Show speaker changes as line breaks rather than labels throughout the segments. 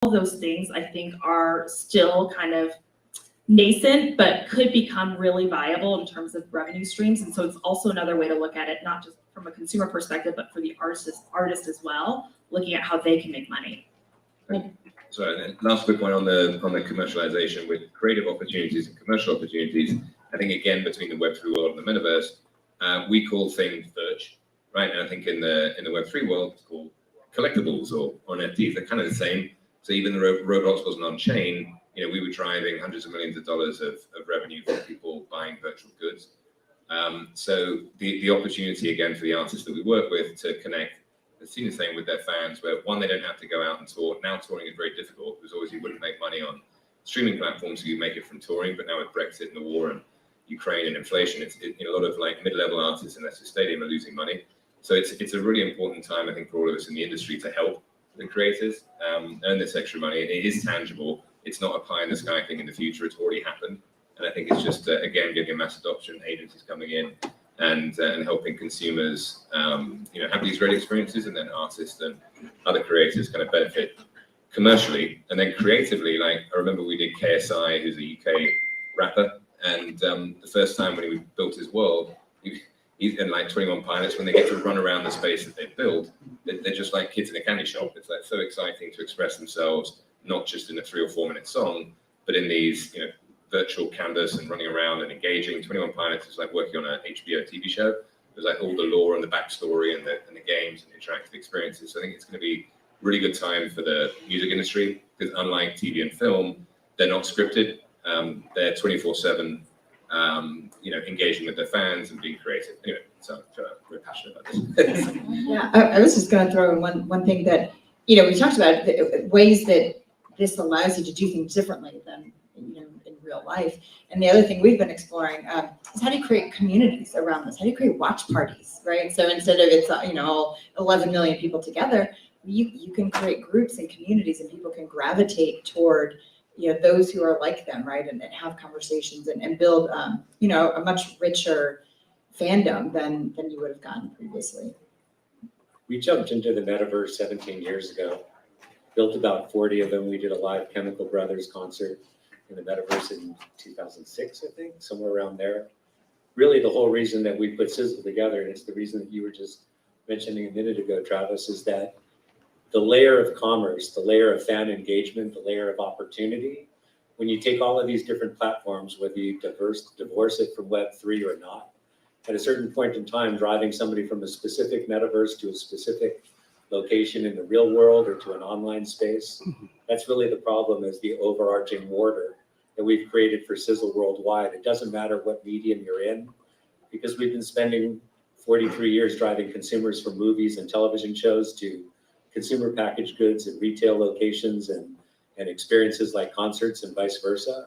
of those things I think are still kind of nascent, but could become really viable in terms of revenue streams. And so it's also another way to look at it, not just from a consumer perspective, but for the artist as well, looking at how they can make money.
So, and then last quick one on the commercialization with creative opportunities and commercial opportunities. I think again between the Web3 world and the Metaverse, we call things virtual, right? And I think in the Web3 world, it's called collectibles or NFTs. They're kind of the same. So even the Roblox wasn't on chain, you know, we were driving hundreds of millions of dollars of revenue from people buying virtual goods. So the opportunity again for the artists that we work with to connect, I've seen the same with their fans, where one, they don't have to go out and tour. Now touring is very difficult because always you wouldn't make money on streaming platforms, so you make it from touring. But now with Brexit and the war and Ukraine and inflation, a lot of like mid-level artists in their stadium are losing money. So it's a really important time, I think, for all of us in the industry to help the creators earn this extra money. And it is tangible. It's not a pie in the sky thing in the future. It's already happened. And I think it's just, again, getting mass adoption, agencies coming in and helping consumers, have these great experiences, and then artists and other creators kind of benefit commercially. And then creatively, like I remember we did KSI, who's a UK rapper. And the first time when he built his world, he's in like 21 Pilots, when they get to run around the space that they've built, they're just like kids in a candy shop. It's like so exciting to express themselves, not just in a 3 or 4 minute song, but in these, virtual canvas and running around and engaging. 21 Pilots is like working on an HBO TV show. There's like all the lore and the backstory and the games and interactive experiences. So I think it's going to be a really good time for the music industry, because unlike TV and film, they're not scripted. They're 24/7, engaging with their fans and being creative. Anyway, so we're passionate about this.
Yeah, I was just going to throw in one thing that, we talked about ways that this allows you to do things differently than, in real life. And the other thing we've been exploring is how do you create communities around this? How do you create watch parties, right? So instead of it's, all 11 million people together, you can create groups and communities, and people can gravitate toward those who are like them, right? And have conversations and build, a much richer fandom than you would have gotten previously.
We jumped into the Metaverse 17 years ago, built about 40 of them. We did a live Chemical Brothers concert in the Metaverse in 2006, I think, somewhere around there. Really, the whole reason that we put Sizzle together, and it's the reason that you were just mentioning a minute ago, Travis, is that the layer of commerce, the layer of fan engagement, the layer of opportunity, when you take all of these different platforms, whether you divorce it from Web3 or not, at a certain point in time, driving somebody from a specific metaverse to a specific location in the real world or to an online space, that's really the problem, is the overarching order that we've created for Sizzle worldwide. It doesn't matter what medium you're in, because we've been spending 43 years driving consumers from movies and television shows to consumer packaged goods and retail locations and experiences like concerts and vice versa.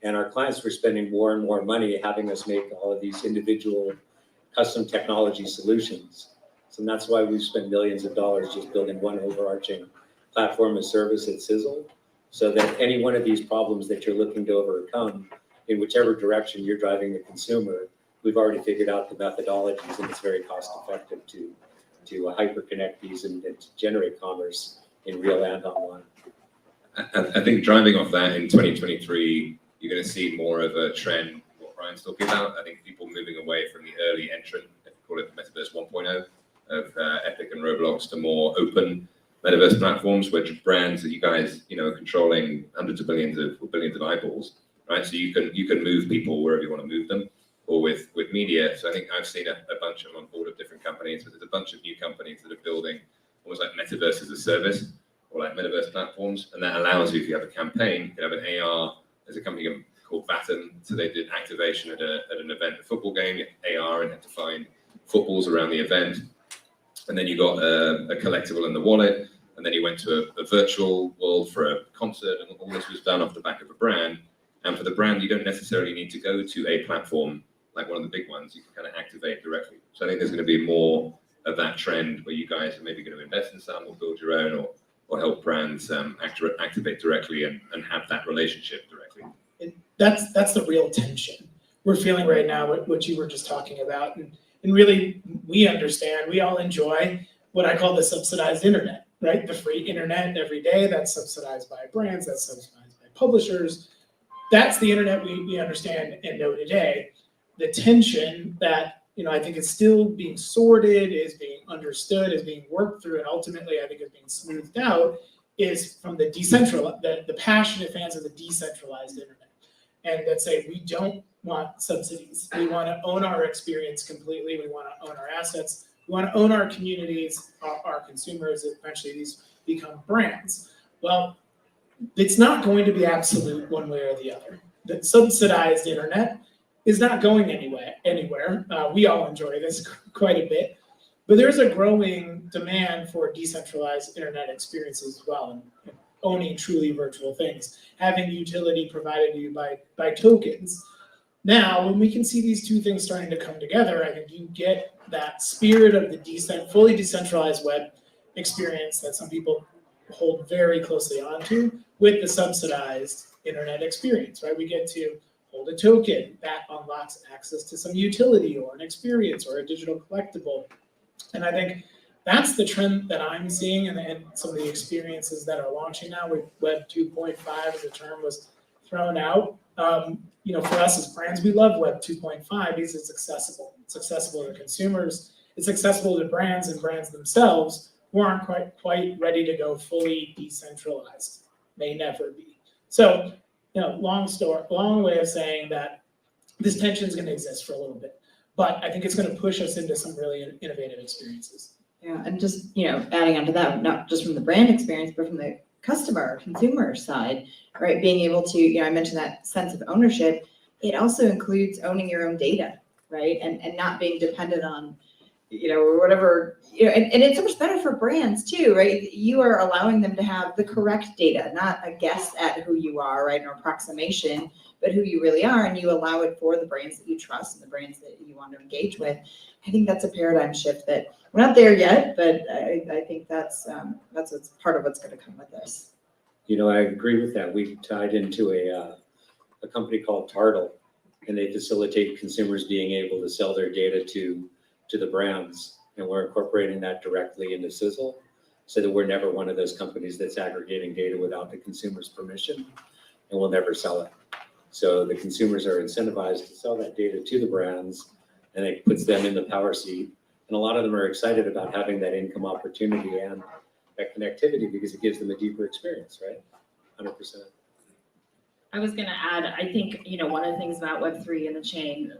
And our clients were spending more and more money having us make all of these individual custom technology solutions. So that's why we've spent millions of dollars just building one overarching platform of service at Sizzle, so that any one of these problems that you're looking to overcome, in whichever direction you're driving the consumer, we've already figured out the methodologies, and it's very cost effective to hyperconnect these and to generate commerce in real and online.
I think driving off that, in 2023, you're going to see more of a trend, what Ryan's talking about. I think people moving away from the early entrant, I call it Metaverse 1.0, of Epic and Roblox, to more open Metaverse platforms, where brands that you guys, are controlling hundreds of billions of eyeballs, right? So you can move people wherever you want to move them, or with media. So I think I've seen a bunch of them on board of different companies, but there's a bunch of new companies that are building almost like Metaverse as a service, or like Metaverse platforms. And that allows you, if you have a campaign, you can have an AR. There's a company called Batten. So they did activation at an event, a football game, AR, and had to find footballs around the event. And then you got a collectible in the wallet. And then you went to a virtual world for a concert, and all this was done off the back of a brand. And for the brand, you don't necessarily need to go to a platform like one of the big ones. You can kind of activate directly. So I think there's going to be more of that trend, where you guys are maybe going to invest in some, or build your own, or help brands activate directly and have that relationship directly.
And that's the real tension we're feeling right now, what you were just talking about. And really, we understand, we all enjoy what I call the subsidized internet, right? The free internet every day that's subsidized by brands, that's subsidized by publishers. That's the internet we understand and know today. The tension that, I think is still being sorted, is being understood, is being worked through, and ultimately I think is being smoothed out, is from the the passionate fans of the decentralized internet. And that say, we don't want subsidies. We want to own our experience completely. We want to own our assets. We want to own our communities, our consumers. Eventually these become brands. Well, it's not going to be absolute one way or the other. The subsidized internet is not going anywhere. We all enjoy this quite a bit, but there's a growing demand for decentralized internet experiences as well, and owning truly virtual things, having utility provided to you by tokens. Now, when we can see these two things starting to come together, I think you get that spirit of the fully decentralized web experience that some people hold very closely onto with the subsidized internet experience, right? We get to hold a token that unlocks access to some utility or an experience or a digital collectible. And I think that's the trend that I'm seeing, and some of the experiences that are launching now with Web 2.5, as the term was thrown out. For us as brands, we love Web 2.5 because it's accessible. It's accessible to consumers. It's accessible to brands and brands themselves who aren't quite ready to go fully decentralized. May never be. So, long way of saying that this tension is going to exist for a little bit, but I think it's going to push us into some really innovative experiences.
Yeah, and just, adding on to that, not just from the brand experience, but from the consumer side, right? Being able to, I mentioned that sense of ownership. It also includes owning your own data, right? And not being dependent on, or whatever, and it's so much better for brands too, right? You are allowing them to have the correct data, not a guess at who you are, right? Or approximation, but who you really are. And you allow it for the brands that you trust and the brands that you want to engage with. I think that's a paradigm shift that we're not there yet, but I think that's what's part of what's going to come with this.
I agree with that. We've tied into a company called Tartle, and they facilitate consumers being able to sell their data to the brands, and we're incorporating that directly into Sizzle, so that we're never one of those companies that's aggregating data without the consumer's permission, and we'll never sell it. So the consumers are incentivized to sell that data to the brands, and it puts them in the power seat. And a lot of them are excited about having that income opportunity and that connectivity because it gives them a deeper experience, right? 100%.
I was going to add, I think, one of the things about Web3 and the chain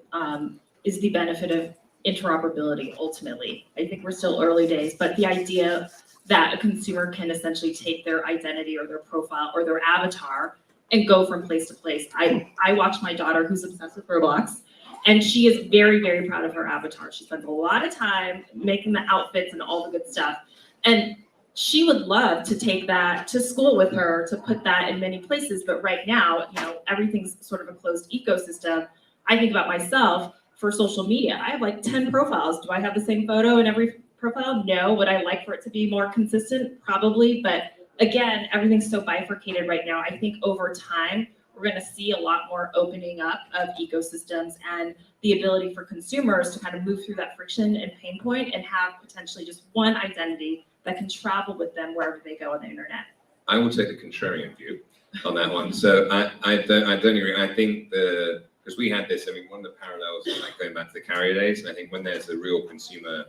is the benefit of interoperability ultimately. I think we're still early days, but the idea that a consumer can essentially take their identity or their profile or their avatar and go from place to place. I watch my daughter who's obsessed with Roblox, and she is very, very proud of her avatar. She spends a lot of time making the outfits and all the good stuff. And she would love to take that to school with her, to put that in many places. But right now, everything's sort of a closed ecosystem. I think about myself for social media. I have like 10 profiles. Do I have the same photo in every profile? No. Would I like for it to be more consistent? Probably. But again, everything's so bifurcated right now. I think over time, we're going to see a lot more opening up of ecosystems and the ability for consumers to kind of move through that friction and pain point and have potentially just one identity that can travel with them wherever they go on the internet.
I will take the contrarian view on that one. So I don't agree. I think because we had this, one of the parallels is like going back to the carrier days, and I think when there's a real consumer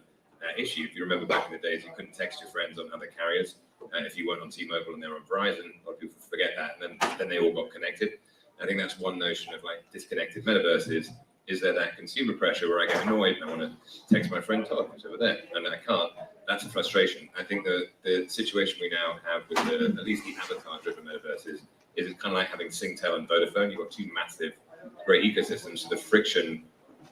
issue, if you remember back in the days, you couldn't text your friends on other carriers. If you weren't on T-Mobile and they were on Verizon, a lot of people forget that, and then they all got connected. I think that's one notion of like disconnected metaverses. Is there that consumer pressure where I get annoyed and I want to text my friend Todd who's over there and I can't? That's a frustration. I think the situation we now have with at least the avatar-driven metaverses is it's kind of like having Singtel and Vodafone. You've got two massive, great ecosystems. So the friction,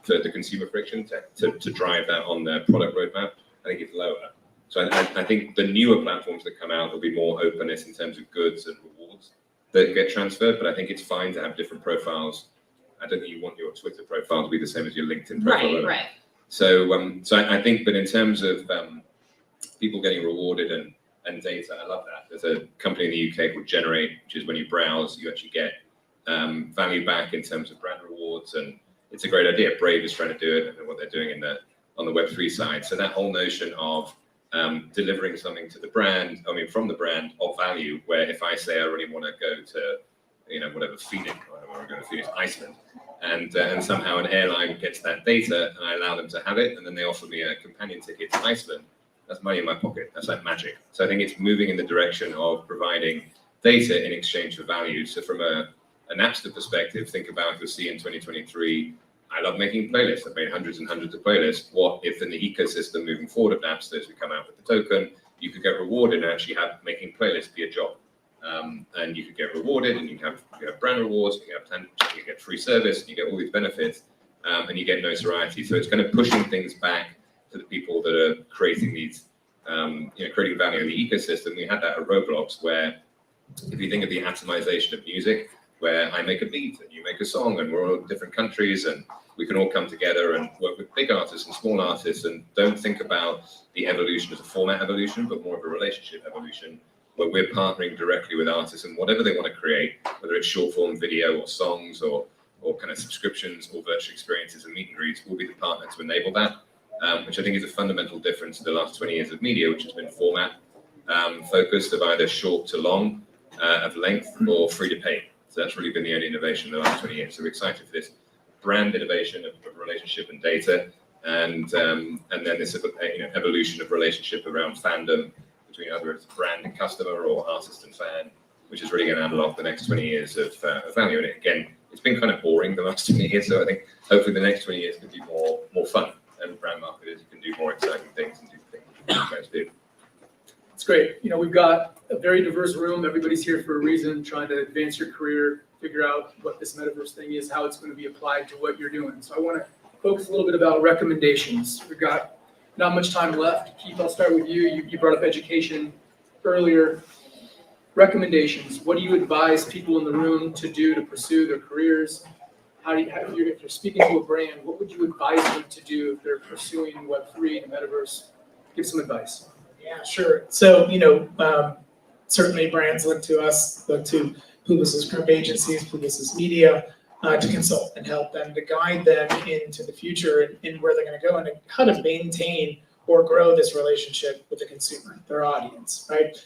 the consumer friction to drive that on their product roadmap, I think it's lower. So I think the newer platforms that come out will be more openness in terms of goods and rewards that get transferred. But I think it's fine to have different profiles. I don't think you want your Twitter profile to be the same as your LinkedIn profile.
Right.
So I think, but in terms of people getting rewarded and data, I love that. There's a company in the UK called Generate, which is when you browse, you actually get value back in terms of brand rewards, and it's a great idea. Brave is trying to do it, and what they're doing on the Web3 side. So that whole notion of delivering something to the brand, from the brand of value, where if I say I really want to go to, whatever, Phoenix, or I want to go to Phoenix, Iceland, and somehow an airline gets that data and I allow them to have it, and then they offer me a companion ticket to Iceland, that's money in my pocket. That's like magic. So I think it's moving in the direction of providing data in exchange for value. So from an Napster perspective, think about, you'll see in 2023, I love making playlists. I've made hundreds and hundreds of playlists. What if in the ecosystem moving forward of Napster, as we come out with the token, you could get rewarded and actually have making playlists be a job. And you could get rewarded, and you have brand rewards, you get free service, and you get all these benefits, and you get notoriety. So it's kind of pushing things back to the people that are creating these, creating value in the ecosystem. We had that at Roblox, where if you think of the atomization of music, where I make a beat and you make a song, and we're all in different countries, and we can all come together and work with big artists and small artists, and don't think about the evolution as a format evolution, but more of a relationship evolution, where we're partnering directly with artists and whatever they want to create, whether it's short form video or songs or kind of subscriptions or virtual experiences and meet and greets, we'll be the partner to enable that, which I think is a fundamental difference to the last 20 years of media, which has been format focused, of either short to long, of length, or free to pay. So that's really been the only innovation in the last 20 years. So we're excited for this brand innovation of relationship and data, and then this evolution of relationship around fandom between either it's brand and customer or artist and fan, which is really going to unlock the next 20 years of value. And again, it's been kind of boring the last 20 years, so I think hopefully the next 20 years could be more fun, and brand marketers can do more exciting things and do things that you guys do.
It's great. We've got a very diverse room. Everybody's here for a reason, trying to advance your career, figure out what this metaverse thing is, how it's going to be applied to what you're doing. So I want to focus a little bit about recommendations. We've got not much time left. Keith, I'll start with you. You brought up education earlier. Recommendations. What do you advise people in the room to do to pursue their careers? If you're speaking to a brand, what would you advise them to do if they're pursuing Web3, the metaverse? Give some advice.
Yeah, sure. So, certainly brands look to us, look to Publicis Group agencies, Publicis Media, to consult and help them, to guide them into the future and where they're going to go, and how to maintain or grow this relationship with the consumer, their audience, right?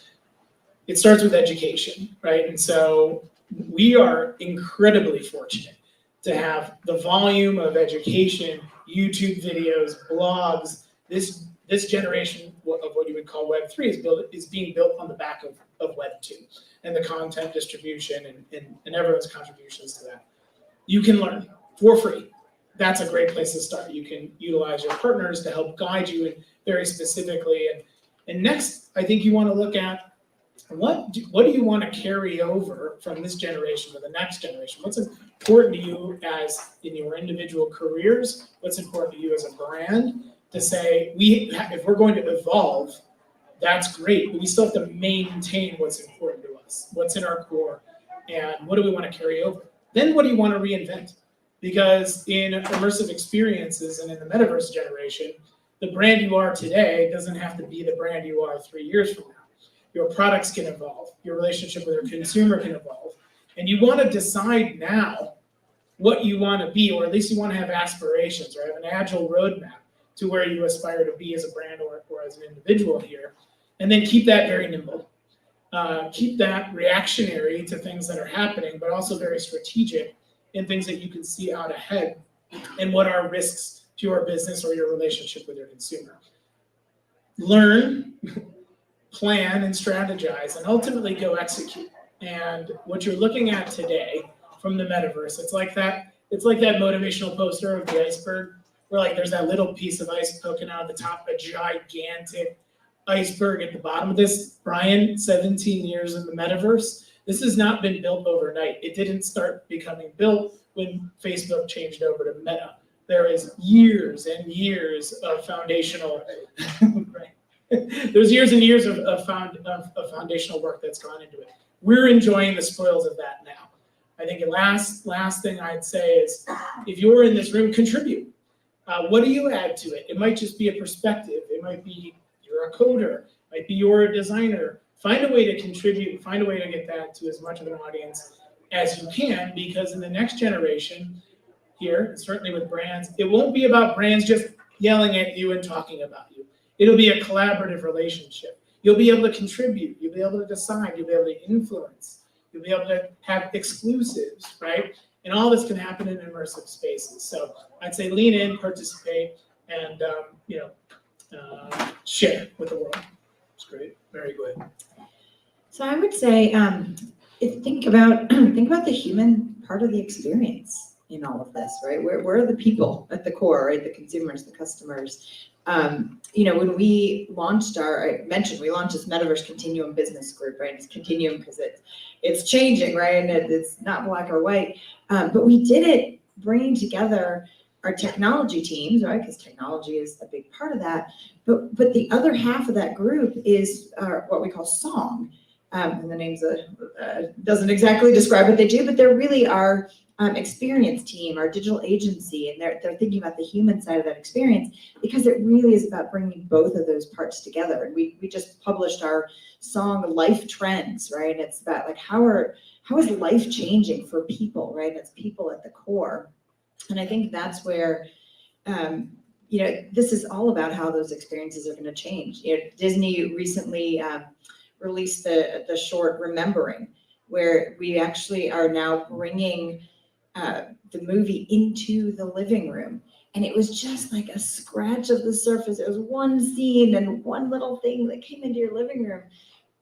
It starts with education, right? And so we are incredibly fortunate to have the volume of education, YouTube videos, blogs. This generation of what you would call Web3 is being built on the back of Web2 and the content distribution and everyone's contributions to that. You can learn for free. That's a great place to start. You can utilize your partners to help guide you very specifically. And next, I think you want to look at what do you want to carry over from this generation to the next generation? What's important to you as in your individual careers? What's important to you as a brand? To say, if we're going to evolve, that's great, but we still have to maintain what's important to us, what's in our core, and what do we want to carry over? Then what do you want to reinvent? Because in immersive experiences and in the metaverse generation, the brand you are today doesn't have to be the brand you are 3 years from now. Your products can evolve, your relationship with your consumer can evolve, and you want to decide now what you want to be, or at least you want to have aspirations, or have an agile roadmap to where you aspire to be as a brand or as an individual here, and then keep that very nimble. Keep that reactionary to things that are happening, but also very strategic in things that you can see out ahead and what are risks to your business or your relationship with your consumer. Learn, plan, and strategize, and ultimately go execute. And what you're looking at today from the metaverse, it's like that motivational poster of the iceberg, where there's that little piece of ice poking out of the top, a gigantic iceberg at the bottom of this. Brian, 17 years in the metaverse. This has not been built overnight. It didn't start becoming built when Facebook changed over to Meta. There is years and years of foundational, right? There's years and years of foundational work that's gone into it. We're enjoying the spoils of that now. I think the last thing I'd say is, if you're in this room, contribute. What do you add to it? It might just be a perspective. It might be you're a coder. It might be you're a designer. Find a way to contribute. Find a way to get that to as much of an audience as you can, because in the next generation here, certainly with brands, it won't be about brands just yelling at you and talking about you. It'll be a collaborative relationship. You'll be able to contribute, you'll be able to decide, you'll be able to influence, you'll be able to have exclusives, right? And all this can happen in immersive spaces. So I'd say lean in, participate, and share with the world.
It's great.
Very good.
So I would say, think about the human part of the experience in all of this, right? Where are the people at the core, right? The consumers, the customers. When we launched I mentioned we launched this Metaverse Continuum business group, right? It's continuum because it's changing, right? And it's not black or white. But we did it bringing together our technology teams, right? Because technology is a big part of that. But the other half of that group is what we call song. And the names doesn't exactly describe what they do, but they're really our experience team, our digital agency, and they're thinking about the human side of that experience because it really is about bringing both of those parts together. And we just published our song Life Trends, right? And it's about like how is life changing for people, right? It's people at the core. And I think that's where this is all about how those experiences are going to change. Disney recently released the short Remembering, where we actually are now bringing the movie into the living room. And it was just like a scratch of the surface. It was one scene and one little thing that came into your living room.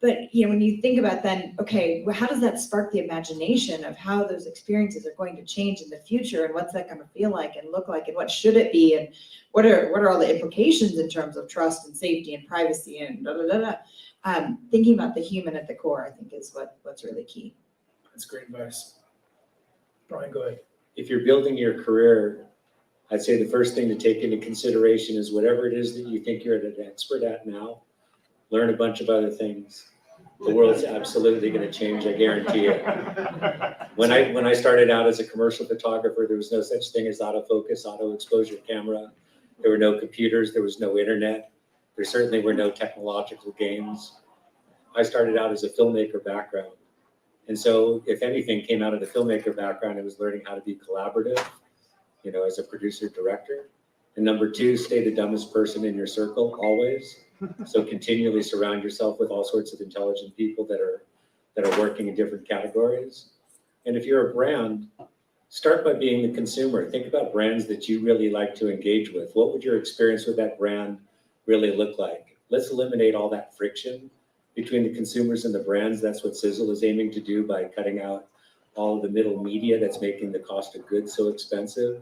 But when you think about then, okay, well, how does that spark the imagination of how those experiences are going to change in the future, and what's that going to feel like and look like, and what should it be, and what are all the implications in terms of trust and safety and privacy and da da da da. Thinking about the human at the core, I think, is what's really key.
That's great advice. Brian, go ahead.
If you're building your career, I'd say the first thing to take into consideration is whatever it is that you think you're an expert at now, learn a bunch of other things. The world's absolutely going to change, I guarantee it. When I started out as a commercial photographer, there was no such thing as autofocus, auto exposure camera. There were no computers, there was no internet. There certainly were no technological games. I started out as a filmmaker background. And so if anything came out of the filmmaker background, it was learning how to be collaborative, as a producer director. And number two, stay the dumbest person in your circle always. So continually surround yourself with all sorts of intelligent people that are working in different categories. And if you're a brand, start by being the consumer. Think about brands that you really like to engage with. What would your experience with that brand really look like? Let's eliminate all that friction between the consumers and the brands. That's what Sizzle is aiming to do by cutting out all of the middle media that's making the cost of goods so expensive.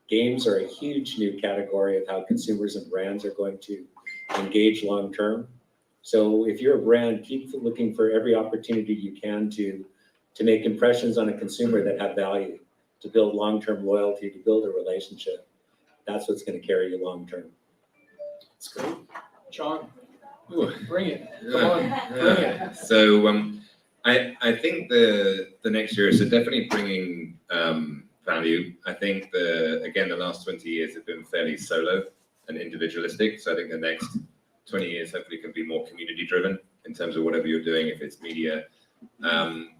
Games are a huge new category of how consumers and brands are going to engage long-term. So if you're a brand, keep looking for every opportunity you can to make impressions on a consumer that have value, to build long-term loyalty, to build a relationship. That's what's going to carry you long-term.
That's great. John,
Ooh, bring it. Come
Yeah,
on, bring
yeah.
it.
So I think the next year is definitely bringing value. I think the last 20 years have been fairly solo and individualistic. So I think the next 20 years hopefully can be more community driven in terms of whatever you're doing, if it's media,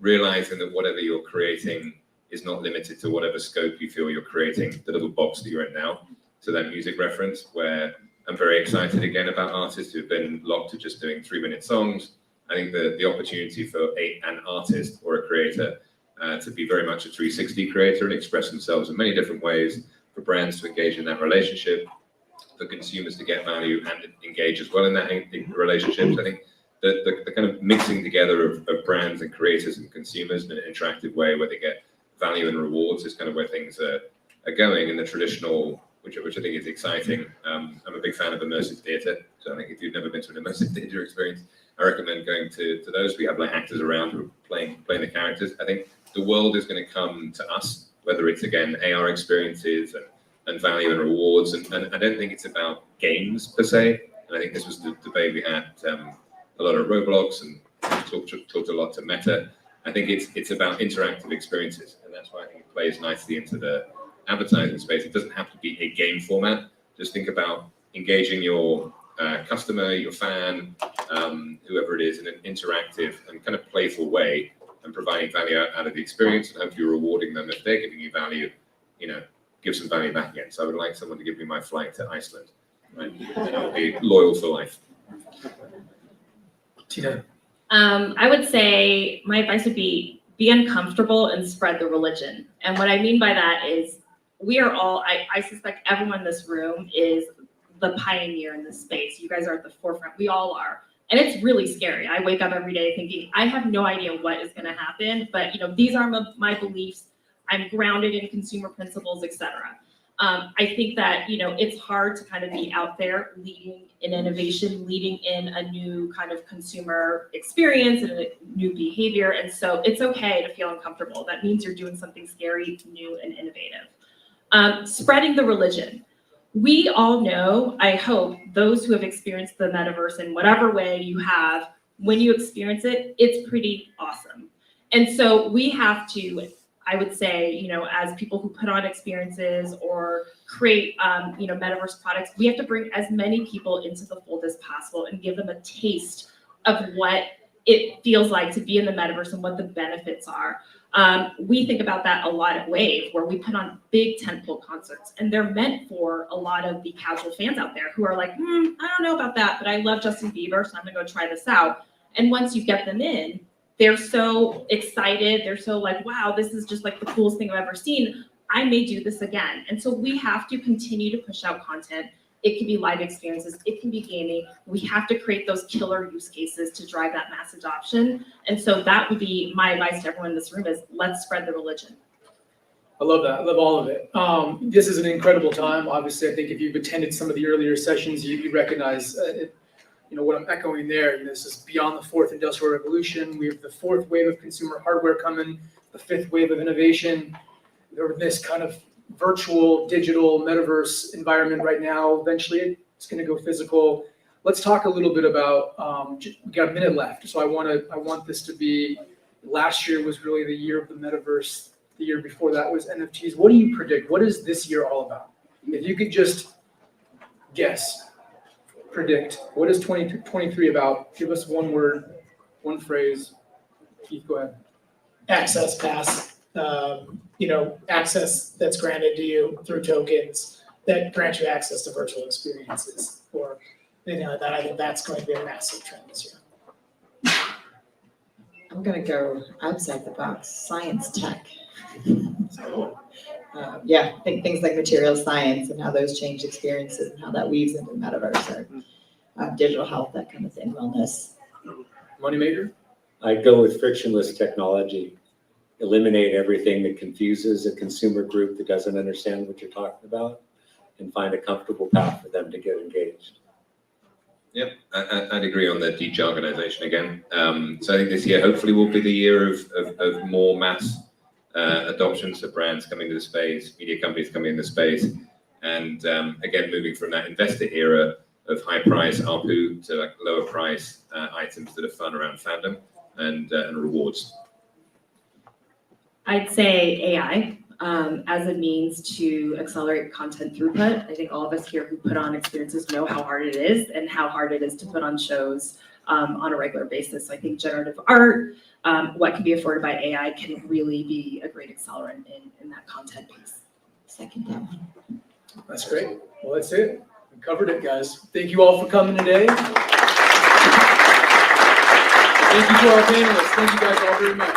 realizing that whatever you're creating is not limited to whatever scope you feel you're creating, the little box that you're in now. So that music reference, where I'm very excited again about artists who've been locked to just doing 3-minute songs. I think the opportunity for an artist or a creator to be very much a 360 creator and express themselves in many different ways, for brands to engage in that relationship, for consumers to get value and engage as well in that relationships. I think the kind of mixing together of brands and creators and consumers in an interactive way where they get value and rewards is kind of where things are going in the traditional, which I think is exciting. I'm a big fan of immersive theatre, so I think if you've never been to an immersive theatre experience, I recommend going to those. We have like actors around who are playing the characters. I think the world is going to come to us, whether it's again AR experiences and value and rewards, and I don't think it's about games per se. And I think this was the debate we had a lot of Roblox and talked a lot to Meta. I think it's about interactive experiences, and that's why I think it plays nicely into the advertising space. It doesn't have to be a game format. Just think about engaging your customer, your fan, whoever it is, in an interactive and kind of playful way, and providing value out of the experience, and hopefully rewarding them if they're giving you value. Give some value back again. So I would like someone to give me my flight to Iceland. right? And it'll be loyal for life.
Tina.
I would say my advice would be uncomfortable and spread the religion. And what I mean by that is we are all, I suspect everyone in this room is the pioneer in this space. You guys are at the forefront. We all are. And it's really scary. I wake up every day thinking, I have no idea what is going to happen, but these are my beliefs. I'm grounded in consumer principles, etc. I think that, it's hard to kind of be out there leading in innovation, leading in a new kind of consumer experience and a new behavior. And so it's okay to feel uncomfortable. That means you're doing something scary, new, and innovative. Spreading the religion. We all know, I hope, those who have experienced the metaverse in whatever way you have, when you experience it, it's pretty awesome. And so we have to, I would say, as people who put on experiences or create, metaverse products, we have to bring as many people into the fold as possible and give them a taste of what it feels like to be in the metaverse and what the benefits are. We think about that a lot at Wave, where we put on big tentpole concerts, and they're meant for a lot of the casual fans out there who are like, I don't know about that, but I love Justin Bieber, so I'm gonna go try this out. And once you get them in, they're so excited. They're so like, wow, this is just like the coolest thing I've ever seen. I may do this again. And so we have to continue to push out content. It can be live experiences. It can be gaming. We have to create those killer use cases to drive that mass adoption. And so that would be my advice to everyone in this room is let's spread the religion.
I love that. I love all of it. This is an incredible time. Obviously, I think if you've attended some of the earlier sessions, you recognize what I'm echoing there. This is beyond the fourth industrial revolution. We have the fourth wave of consumer hardware coming, the fifth wave of innovation. We're in this kind of virtual, digital, metaverse environment right now. Eventually, it's going to go physical. Let's talk a little bit about. We got a minute left, so I want this to be. Last year was really the year of the metaverse. The year before that was NFTs. What do you predict? What is this year all about? If you could just guess, predict, what is 2023 about? Give us one word, one phrase. Keith, go ahead.
Access pass. Access that's granted to you through tokens that grant you access to virtual experiences or anything like that. I think that's going to be a massive trend this year.
I'm gonna go outside the box, science tech. I think things like material science and how those change experiences and how that weaves into the metaverse or digital health, that kind of thing, wellness.
Moneymaker?
I'd go with frictionless technology. Eliminate everything that confuses a consumer group that doesn't understand what you're talking about and find a comfortable path for them to get engaged.
Yep, I'd agree on the dejargonization again. So I think this year hopefully will be the year of more mass adoption, so brands coming to the space, media companies coming in the space, and again moving from that investor era of high price ARPU to like lower price items that are fun around fandom and rewards.
I'd say AI as a means to accelerate content throughput. I think all of us here who put on experiences know how hard it is and how hard it is to put on shows on a regular basis. So I think generative art, what can be afforded by AI can really be a great accelerant in that content piece.
Second that one.
That's great. Well, that's it. We covered it, guys. Thank you all for coming today. Thank you to our panelists. Thank you guys all very much.